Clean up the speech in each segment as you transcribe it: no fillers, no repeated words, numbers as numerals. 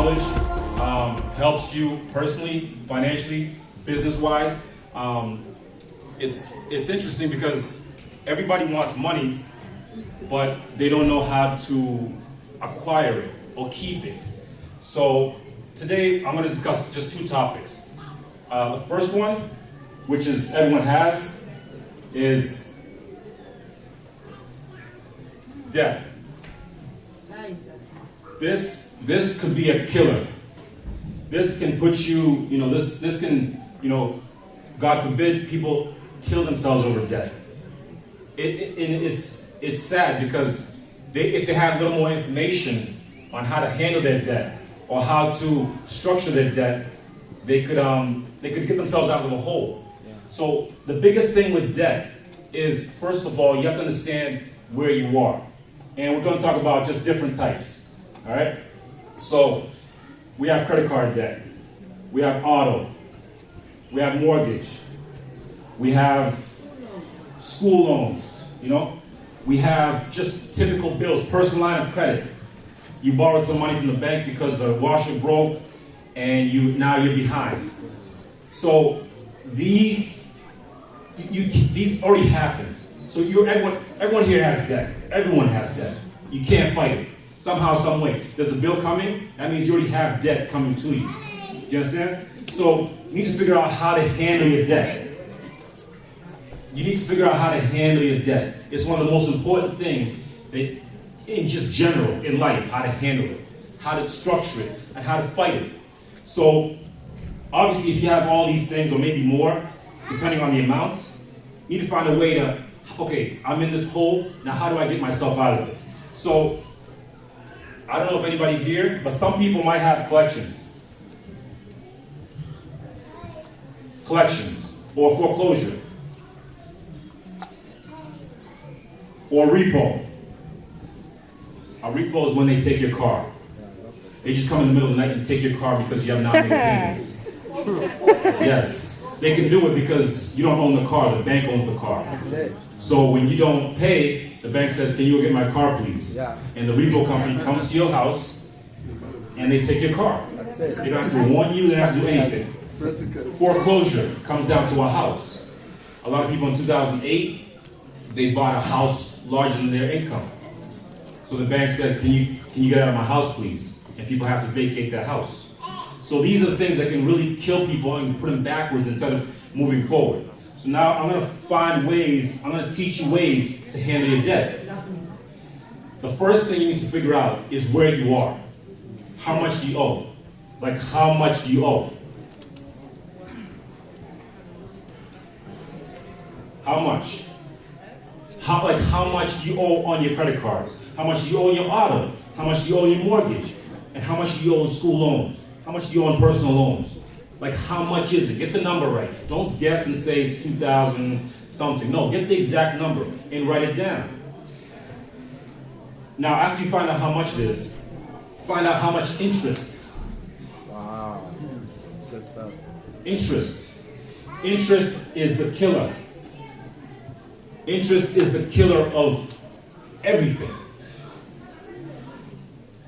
knowledge helps you personally, financially, business-wise. It's interesting because everybody wants money, but they don't know how to acquire it or keep it. So today I'm going to discuss just two topics. The first one, which is everyone has, is debt. This could be a killer. This can put you, this can, God forbid, people kill themselves over debt. It's sad because if they had a little more information on how to handle their debt or how to structure their debt, they could get themselves out of a hole. Yeah. So the biggest thing with debt is, first of all, you have to understand where you are. And we're going to talk about just different types. All right? So we have credit card debt. We have auto. We have mortgage. We have school loans, We have just typical bills, personal line of credit. You borrowed some money from the bank because the washer broke and now you're behind. So these already happened. So everyone here has debt. Everyone has debt. You can't fight it. Somehow, some way. There's a bill coming, that means you already have debt coming to you. Do you understand? So you need to figure out how to handle your debt. You need to figure out how to handle your debt. It's one of the most important things in just general in life, how to handle it, how to structure it, and how to fight it. So obviously if you have all these things or maybe more, depending on the amounts, you need to find a way to, okay, I'm in this hole, now how do I get myself out of it? So I don't know if anybody here, but some people might have collections or foreclosure. Or repo. A repo is when they take your car. They just come in the middle of the night and take your car because you have not made payments. Yes, they can do it because you don't own the car, the bank owns the car. So when you don't pay, the bank says, can you go get my car please? Yeah. And the repo company comes to your house and they take your car. They don't have to warn you, they don't have to do anything. Foreclosure comes down to a house. A lot of people in 2008, they bought a house larger than their income. So the bank said, can you get out of my house, please? And people have to vacate that house. So these are the things that can really kill people and put them backwards instead of moving forward. So now I'm going to teach you ways to handle your debt. The first thing you need to figure out is where you are. How much do you owe? Like, how much do you owe? How much? How much do you owe on your credit cards? How much do you owe on your auto? How much do you owe on your mortgage? And how much do you owe on school loans? How much do you owe on personal loans? Like, how much is it? Get the number right. Don't guess and say it's 2,000 something. No, get the exact number and write it down. Now, after you find out how much it is, find out how much interest. Wow, that's good stuff. Interest. Interest is the killer. Interest is the killer of everything.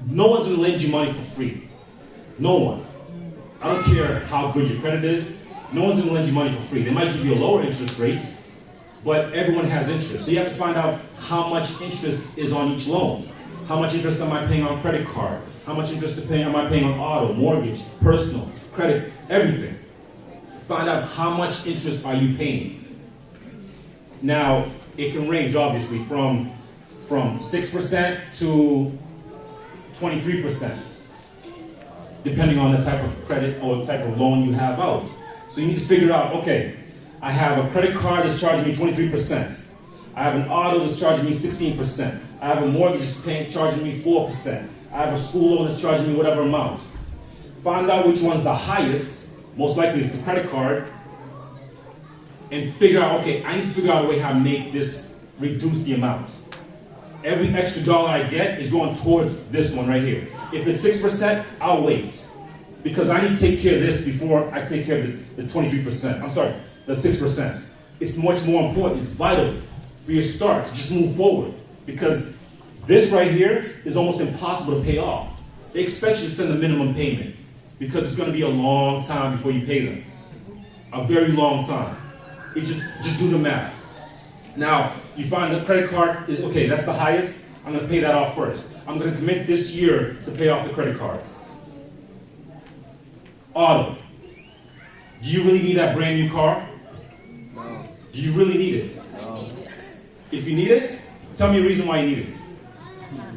No one's going to lend you money for free. No one. I don't care how good your credit is. No one's going to lend you money for free. They might give you a lower interest rate, but everyone has interest. So you have to find out how much interest is on each loan. How much interest am I paying on credit card? How much interest am I paying on auto, mortgage, personal, credit, everything. Find out how much interest are you paying. Now, it can range, obviously, from 6% to 23%, depending on the type of credit or type of loan you have out. So you need to figure out, okay, I have a credit card that's charging me 23%. I have an auto that's charging me 16%. I have a mortgage that's charging me 4%. I have a school loan that's charging me whatever amount. Find out which one's the highest, most likely it's the credit card, and figure out, okay, I need to figure out a way how to make this reduce the amount. Every extra dollar I get is going towards this one right here. If it's 6%, I'll wait. Because I need to take care of this before I take care of the 23%. I'm sorry, the 6%. It's much more important, it's vital for your start to just move forward. Because this right here is almost impossible to pay off. they expect you to send a minimum payment because it's going to be a long time before you pay them. A very long time. It just do the math. Now, you find the credit card is, okay, that's the highest. I'm going to pay that off first. I'm going to commit this year to pay off the credit card. Auto. Do you really need that brand new car? No. Do you really need it? No. If you need it, tell me a reason why you need it.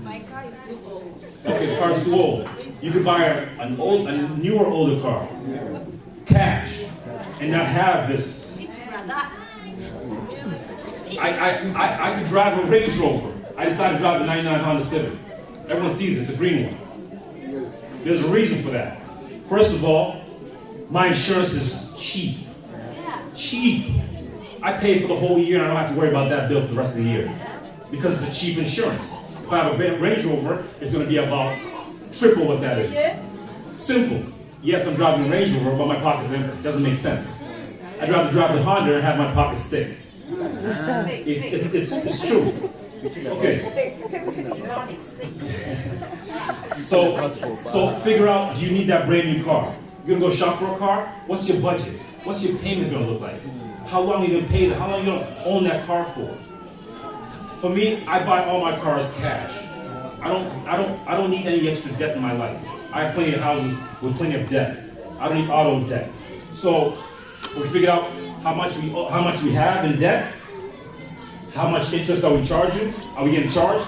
My car is too old. Okay, the car's too old. You could buy a newer, older car, cash, and not have this. I could drive a Range Rover. I decided to drive the 99 Honda Civic. Everyone sees it, it's a green one. There's a reason for that. First of all, my insurance is cheap. Cheap. I pay for the whole year and I don't have to worry about that bill for the rest of the year. Because it's a cheap insurance. If I have a Range Rover, it's going to be about triple what that is. Simple. Yes, I'm driving a Range Rover, but my pocket's empty. Doesn't make sense. I'd rather drive the Honda and have my pockets thick. It's true. Okay. So figure out, do you need that brand new car? You're gonna go shop for a car? What's your budget? What's your payment gonna look like? How long are you gonna pay that? How long are you gonna own that car for? For me, I buy all my cars cash. I don't need any extra debt in my life. I have plenty of houses with plenty of debt. I don't need auto debt. So we figured out how much we have in debt. How much interest are we charging? Are we getting charged?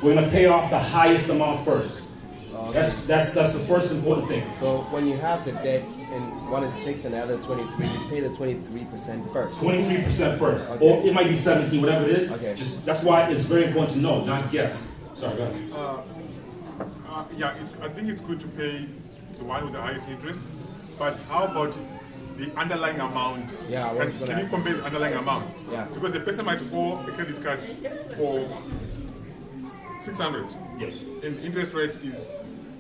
We're gonna pay off the highest amount first. Okay. That's the first important thing. So when you have the debt and one is 6 and the other is 23, you pay the 23% first. 23% first, Okay. or it might be 17, whatever it is. Okay. That's why it's very important to know, not guess. Sorry, go ahead. Yeah, I think it's good to pay the one with the highest interest, but how about the underlying amount? Yeah, I was gonna Can you ask compare the underlying amount? Yeah. Because the person might owe the credit card for 600, Yes, and the interest rate is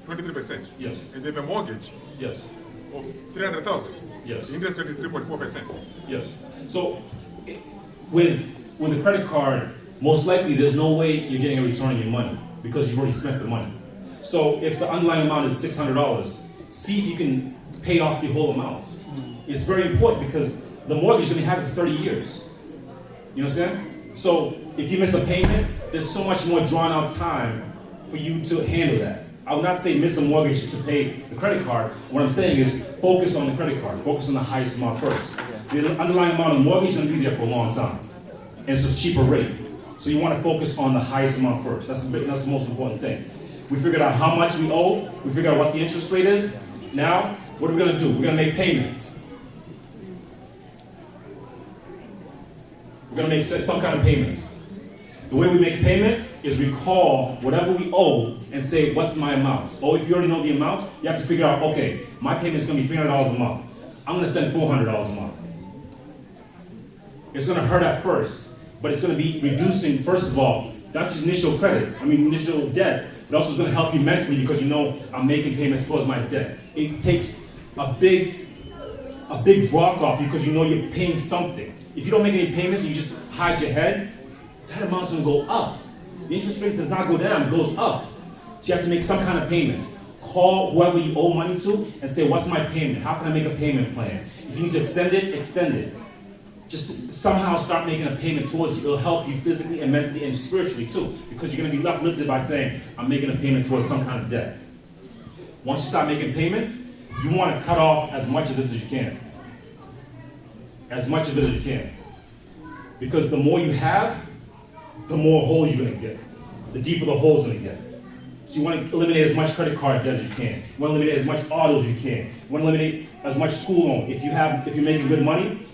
23%. yes, And they have a mortgage yes, of 300,000. Yes. The interest rate is 3.4%. yes. So with a credit card, most likely there's no way you're getting a return on your money because you've already spent the money. So if the underlying amount is $600, see if you can pay off the whole amount. It's very important because the mortgage you're going to have it for 30 years. You understand? So if you miss a payment, there's so much more drawn out time for you to handle that. I would not say miss a mortgage to pay the credit card. What I'm saying is focus on the credit card. Focus on the highest amount first. The underlying amount of the mortgage is going to be there for a long time. And it's a cheaper rate. So you want to focus on the highest amount first. That's the most important thing. We figured out how much we owe. We figured out what the interest rate is. Now, what are we going to do? We're going to make payments. We're going to make some kind of payments. The way we make payments is we call whatever we owe and say, what's my amount? Oh, if you already know the amount, you have to figure out, okay, my payment is going to be $300 a month. I'm going to send $400 a month. It's going to hurt at first, but it's going to be reducing, first of all, not just initial debt, but also it's going to help you mentally because you know I'm making payments towards my debt. It takes a big rock off you because you know you're paying something. If you don't make any payments and you just hide your head, that amount's going to go up. The interest rate does not go down, it goes up. So you have to make some kind of payments. Call whoever you owe money to and say, what's my payment? How can I make a payment plan? If you need to extend it, extend it. Just somehow start making a payment towards you. It'll help you physically and mentally and spiritually too, because you're going to be uplifted by saying, I'm making a payment towards some kind of debt. Once you start making payments, you want to cut off as much of this as you can. As much of it as you can. Because the more you have, the more hole you're going to get. The deeper the hole's going to get. So you want to eliminate as much credit card debt as you can. You want to eliminate as much auto as you can. You want to eliminate as much school loan. If you're making good money,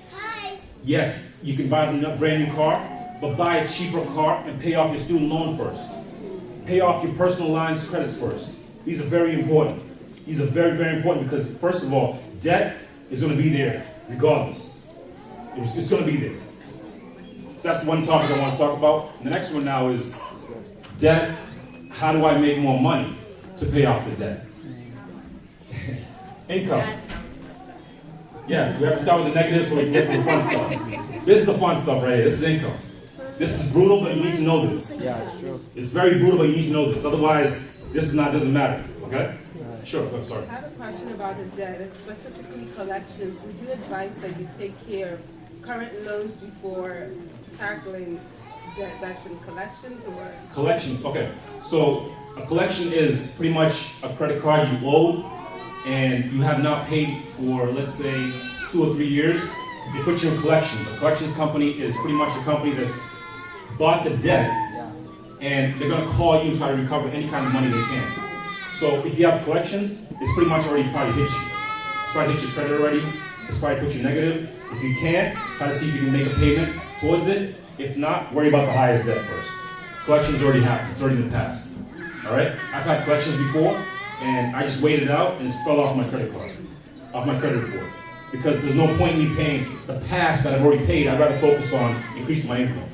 yes, you can buy a brand new car, but buy a cheaper car and pay off your student loan first. Pay off your personal lines credits first. These are very important. These are very, very important because, first of all, debt is going to be there regardless. It's going to be there. So that's one topic I want to talk about. And the next one now is debt. How do I make more money to pay off the debt? Income. Yes, we have to start with the negative so we can get to the fun stuff. This is the fun stuff right here. This is income. This is brutal, but you need to know this. Yeah, it's true. It's very brutal, but you need to know this. Otherwise, doesn't matter, okay? Sure, go, sorry. I have a question about the debt, specifically collections. Would you advise that you take care of current loans before tackling debt that's in collections, or? Collections, okay. So a collection is pretty much a credit card you owe and you have not paid for, let's say, 2 or 3 years. They put you in collections. A collections company is pretty much a company that's bought the debt and they're gonna call you and try to recover any kind of money they can. So if you have collections, it's pretty much already probably hit you. It's probably hit your credit already. It's probably put you negative. If you can't, try to see if you can make a payment towards it. If not, worry about the highest debt first. Collections already happened. It's already in the past. All right? I've had collections before, and I just waited out and it fell off my credit card, off my credit report. Because there's no point in me paying the past that I've already paid. I'd rather focus on increasing my income.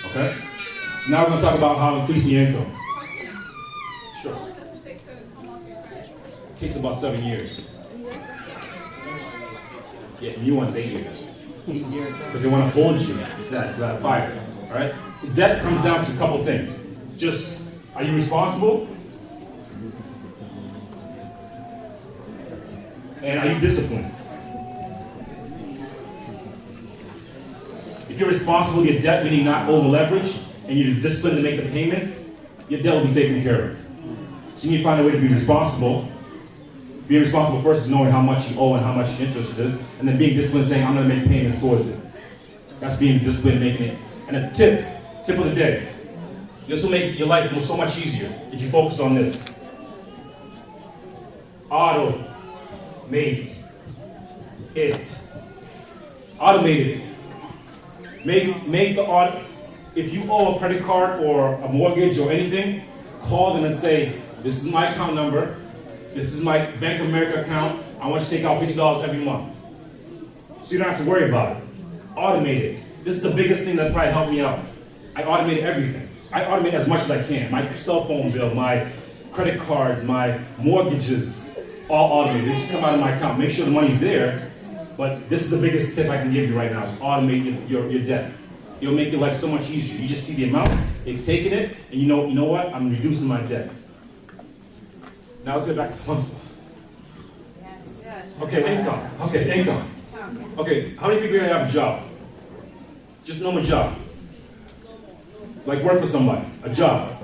Okay? So now we're going to talk about how increasing your income. Sure. It takes about 7 years. Yeah, new one's 8 years. 8 years. Because they want to hold you to that fire. All right? Debt comes down to a couple things. Just, are you responsible? And are you disciplined? If you're responsible with your debt, meaning not over leveraged, and you're disciplined to make the payments, your debt will be taken care of. So you need to find a way to be responsible. Being responsible first is knowing how much you owe and how much interest it is, and then being disciplined, saying, I'm going to make payments towards it. That's being disciplined, making it. And a tip of the day. This will make your life so much easier if you focus on this. Automate it. Automate it. Make the auto. If you owe a credit card or a mortgage or anything, call them and say, this is my account number. This is my Bank of America account. I want you to take out $50 every month. So you don't have to worry about it. Automate it. This is the biggest thing that probably helped me out. I automate everything. I automate as much as I can. My cell phone bill, my credit cards, my mortgages, all automated. They just come out of my account. Make sure the money's there. But this is the biggest tip I can give you right now, is automate your debt. It'll make your life so much easier. You just see the amount, they've taken it, and you know what? I'm reducing my debt. Now let's get back to the fun stuff. Yes. Okay, income. Okay, income. Okay, how many people here have a job? Just a normal job. Like work for somebody, a job.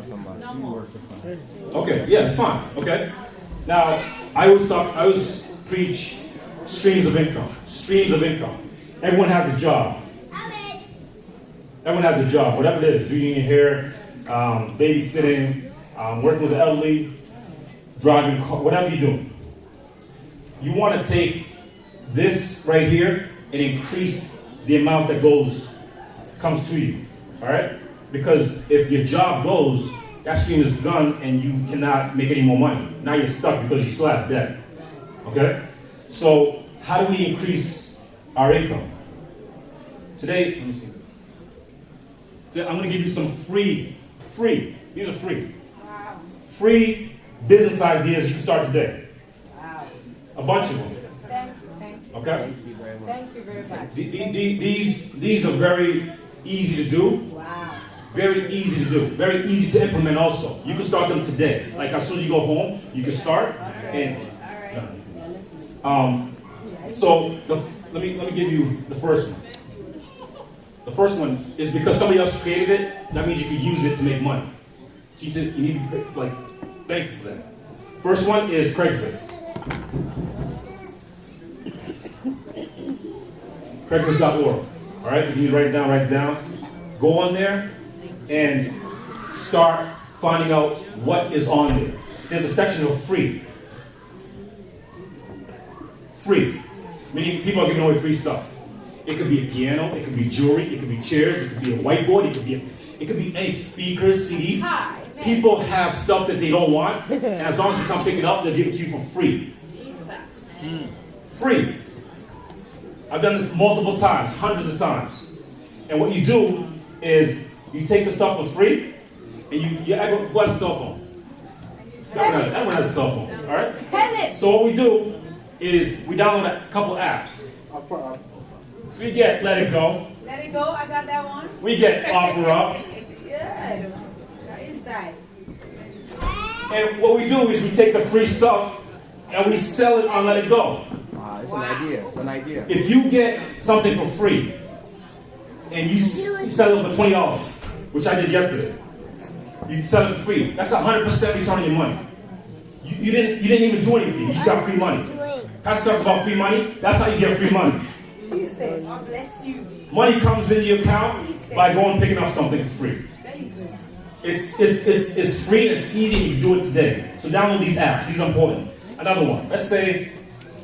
Okay, yeah, it's fine. Okay. Now, I always preach streams of income. Streams of income. Everyone has a job. Everyone has a job, whatever it is. Doing your hair, babysitting, working with the elderly, driving car, whatever you're doing. You want to take this right here and increase the amount that comes to you. All right? Because if your job goes, that stream is done and you cannot make any more money. Now you're stuck because you still have debt. Okay? So how do we increase our income? Today, let me see. Today I'm going to give you some free, these are free. Wow. Free business ideas you can start today. Wow. A bunch of them. Thank you. Okay? Thank you very much. Thank you very much. These are very easy to do. Wow. Very easy to do. Very easy to implement also. You can start them today. Like as soon as you go home, you can start. And so let me give you the first one. The first one is because somebody else created it, that means you can use it to make money. So you need to be thankful for that. First one is Craigslist. Craigslist.org. All right, if you need to write it down. Go on there and start finding out what is on there. There's a section of free. Free. Meaning people are giving away free stuff. It could be a piano, it could be jewelry, it could be chairs, it could be a whiteboard, it could be any speakers, CDs. People have stuff that they don't want, and as long as you come pick it up, they'll give it to you for free. Free. I've done this multiple times, hundreds of times. And what you do is you take the stuff for free, and who has a cell phone? Everyone has a cell phone, all right? Sell it. So what we do is we download a couple apps. We get Let It Go. Let it go. I got that one. We get Offer Up. Good. Right inside. And what we do is we take the free stuff and we sell it on Let It Go. It's an idea. It's an idea. If you get something for free and you sell it for $20, which I did yesterday, you sell it for free. That's 100% return on your money. You didn't even do anything. You just got free money. Pastor talks about free money. That's how you get free money. She says, God bless you. Money comes into your account by going and picking up something for free. It's free, it's easy, and you can do it today. So download these apps, these are important. Another one, let's say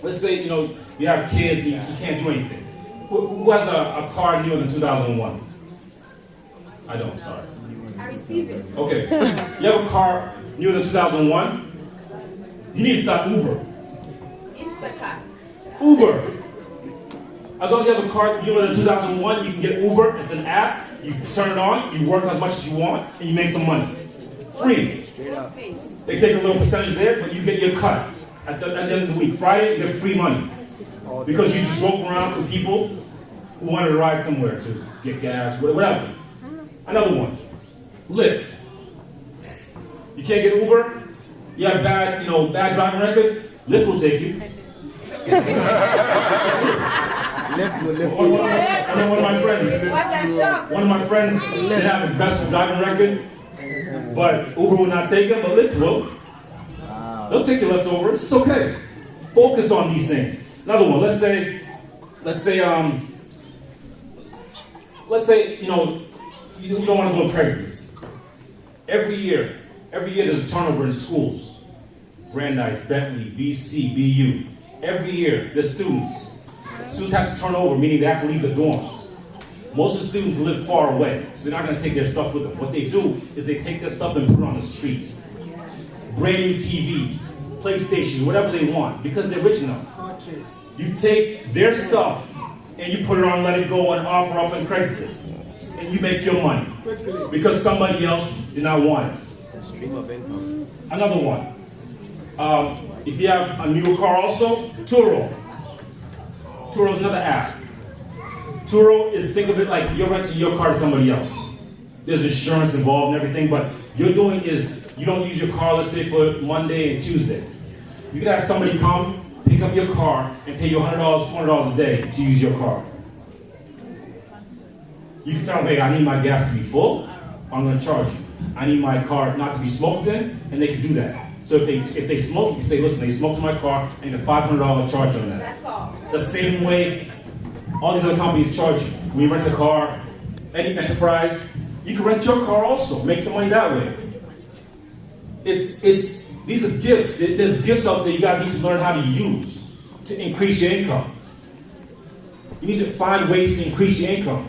you know, you have kids and you can't do anything. Who has a car newer than 2001? I don't, sorry. I receive it. Okay, you have a car newer than 2001? You need to start Uber. Instacart. Uber. As long as you have a car newer than 2001, you can get Uber. It's an app. You turn it on, you work as much as you want, and you make some money. Free. Straight up. They take a little percentage of theirs, but you get your cut. At the end of the week, Friday, you get free money. Because you just drove around some people who wanted to ride somewhere to get gas, whatever. Another one, Lyft. You can't get Uber? You have bad driving record? Lyft will take you. Lift will lift One you. of my friends. Watch that shop. One of my friends didn't have the best driving record, but Uber will not take him, but Lyft will. They'll take your leftovers. It's okay. Focus on these things. Another one. Let's say you know you don't want to go to Craigslist. Every year there's a turnover in schools. Brandeis, Bentley, BC, BU. Every year there's students. Students have to turn over, meaning they have to leave the dorms. Most of the students live far away, so they're not going to take their stuff with them. What they do is they take their stuff and put it on the streets. Brand new TVs, PlayStation, whatever they want, because they're rich enough. You take their stuff and you put it on Let It Go and offer up on Craigslist. And you make your money. Because somebody else did not want it. It's a stream of income. Another one. If you have a newer car also, Turo. Turo is another app. Turo is, think of it like you're renting your car to somebody else. There's insurance involved and everything, but you're doing is you don't use your car, let's say, for Monday and Tuesday. You can have somebody come, pick up your car, and pay you $100, $200 a day to use your car. You can tell them, hey, I need my gas to be full, I'm going to charge you. I need my car not to be smoked in, and they can do that. So if they smoke, you say, listen, they smoked in my car, I need a $500 charge on that. That's all. The same way all these other companies charge you. When you rent a car, any enterprise, you can rent your car also, make some money that way. These are gifts. There's gifts out there you guys need to learn how to use to increase your income. You need to find ways to increase your income.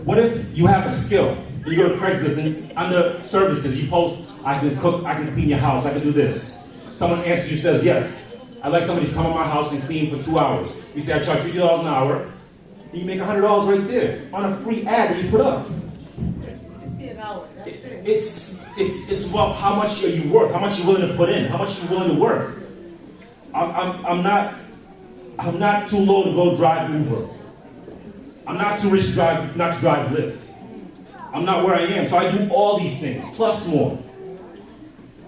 What if you have a skill? You go to Craigslist and under services you post, I can cook, I can clean your house, I can do this. Someone answers you, says yes. I'd like somebody to come to my house and clean for 2 hours. You say I charge $50 an hour, and you make $100 right there on a free ad that you put up. It's about how much are you worth, how much you're willing to put in, how much you're willing to work. I'm not too low to go drive Uber. I'm not too rich to not to drive Lyft. I'm not where I am, so I do all these things, plus more.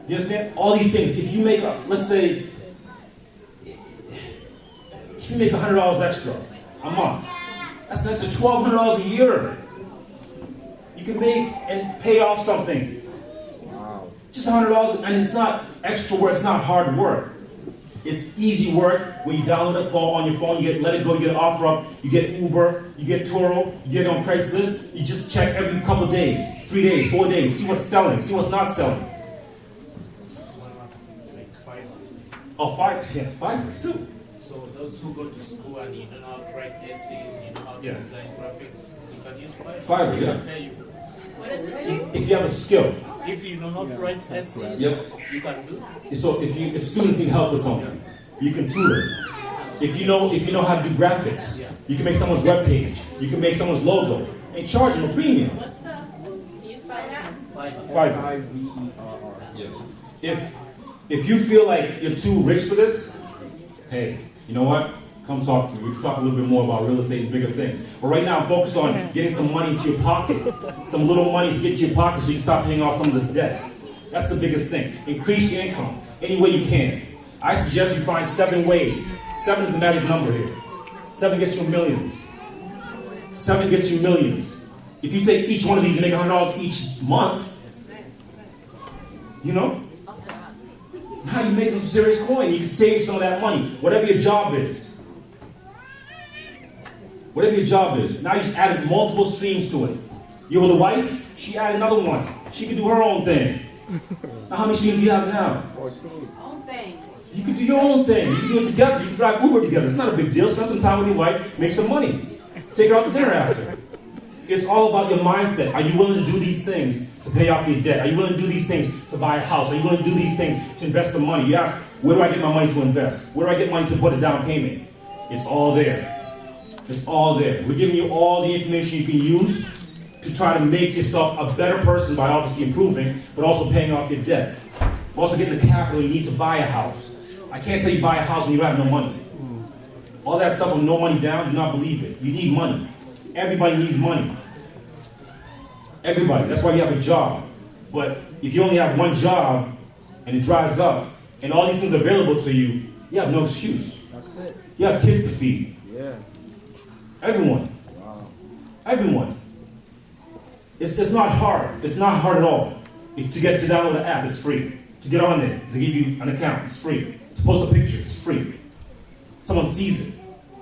You understand? All these things. If you make, let's say, if you make $100 extra a month, that's an extra $1,200 a year. You can make and pay off something. Wow. Just $100, and it's not extra work, it's not hard work. It's easy work. When you download a phone on your phone, you get Let It Go, you get offer up, you get Uber, you get Turo, you get on Craigslist. You just check every couple days, 3 days, 4 days, see what's selling, see what's not selling. Oh, Fiverr too. So those who go to school and you know how to write essays, you know how to design graphics, you can use Fiverr. Fiverr, yeah. Pay you. What does it do? If you have a skill. If you know how to write essays, Yep. you can do. So if students need help with something, you can tutor. If you know how to do graphics, you can make someone's web page, you can make someone's logo, and charge them a premium. What's the? Can you spell that? Fiverr. Fiverr. If you feel like you're too rich for this, hey, you know what? Come talk to me. We can talk a little bit more about real estate and bigger things. But right now, focus on getting some money into your pocket. Some little money to get to your pocket so you can stop paying off some of this debt. That's the biggest thing. Increase your income any way you can. I suggest you find 7 ways. 7 is the magic number here. 7 gets you millions. 7 gets you millions. If you take each one of these and make $100 each month, you know, now you're making some serious coin. You can save some of that money, whatever your job is. Whatever your job is. Now you just added multiple streams to it. You with a wife, she added another one. She can do her own thing. Now how many streams do you have now? 14. Own thing. You can do your own thing. You can do it together. You can drive Uber together. It's not a big deal. Spend some time with your wife, make some money. Take her out to dinner after. It's all about your mindset. Are you willing to do these things to pay off your debt? Are you willing to do these things to buy a house? Are you willing to do these things to invest some money? You ask, where do I get my money to invest? Where do I get money to put a down payment? It's all there. It's all there. We're giving you all the information you can use to try to make yourself a better person by obviously improving, but also paying off your debt. Also getting the capital you need to buy a house. I can't tell you buy a house when you have no money. All that stuff with no money down, do not believe it. You need money. Everybody needs money. Everybody. That's why you have a job. But if you only have one job and it dries up and all these things are available to you, you have no excuse. That's it. You have kids to feed. Yeah. Everyone. Wow. Everyone. It's not hard. It's not hard at all. If to download the app, it's free. To get on there, to give you an account, it's free. To post a picture, it's free. Someone sees it,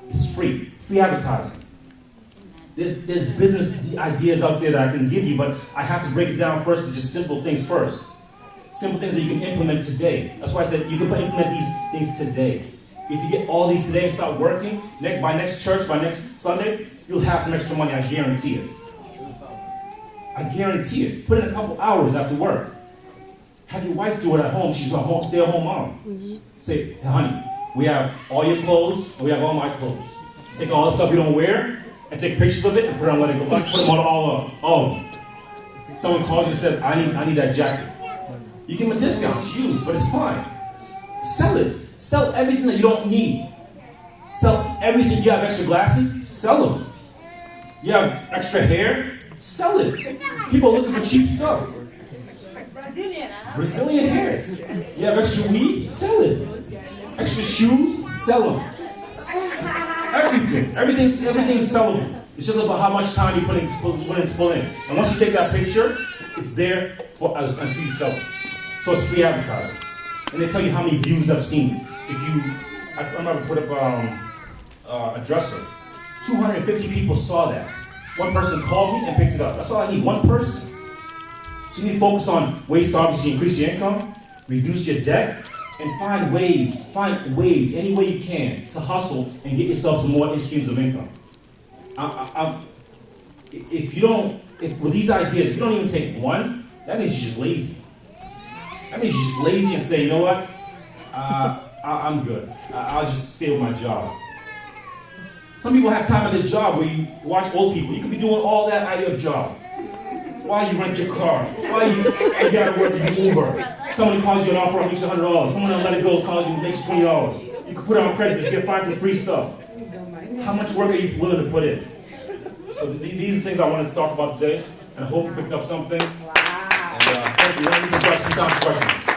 it's free. Free advertising. There's business ideas out there that I can give you, but I have to break it down first to just simple things first. Simple things that you can implement today. That's why I said you can implement these things today. If you get all these today and start working, by next church, by next Sunday, you'll have some extra money, I guarantee it. I guarantee it. Put in a couple hours after work. Have your wife do it at home. She's a stay-at-home mom. Say, hey, honey, we have all your clothes, and we have all my clothes. Take all the stuff you don't wear, and take pictures of it, and put it on, let it go. Put them on all of them. Someone calls you and says, I need that jacket. You give them a discount, it's used, but it's fine. Sell it. Sell everything that you don't need. Sell everything. You have extra glasses, sell them. You have extra hair, sell it. People are looking for cheap stuff. Brazilian, huh? Brazilian hair. You have extra weed, sell it. Extra shoes, sell them. Everything. Everything's sellable. It's just about how much time you put in to pull in. And once you take that picture, it's there until you sell it. So it's free advertising. And they tell you how many views I've seen. I remember put up a dresser. 250 people saw that. One person called me and picked it up. That's all I need, one person. So you need to focus on ways to obviously increase your income, reduce your debt, and find ways, any way you can, to hustle and get yourself some more streams of income. With these ideas, if you don't even take one, that means you're just lazy. That means you're just lazy and say, you know what, I'm good. I'll just stay with my job. Some people have time at their job where you watch old people. You could be doing all that at your job. While you rent your car, while you gotta work to do Uber. Somebody calls you an offer and makes you $100. Someone on Let It Go calls you and makes $20. You can put it on Craigslist, you can find some free stuff. How much work are you willing to put in? So these are things I wanted to talk about today, and I hope you picked up something. Wow. And thank you. Let me some questions.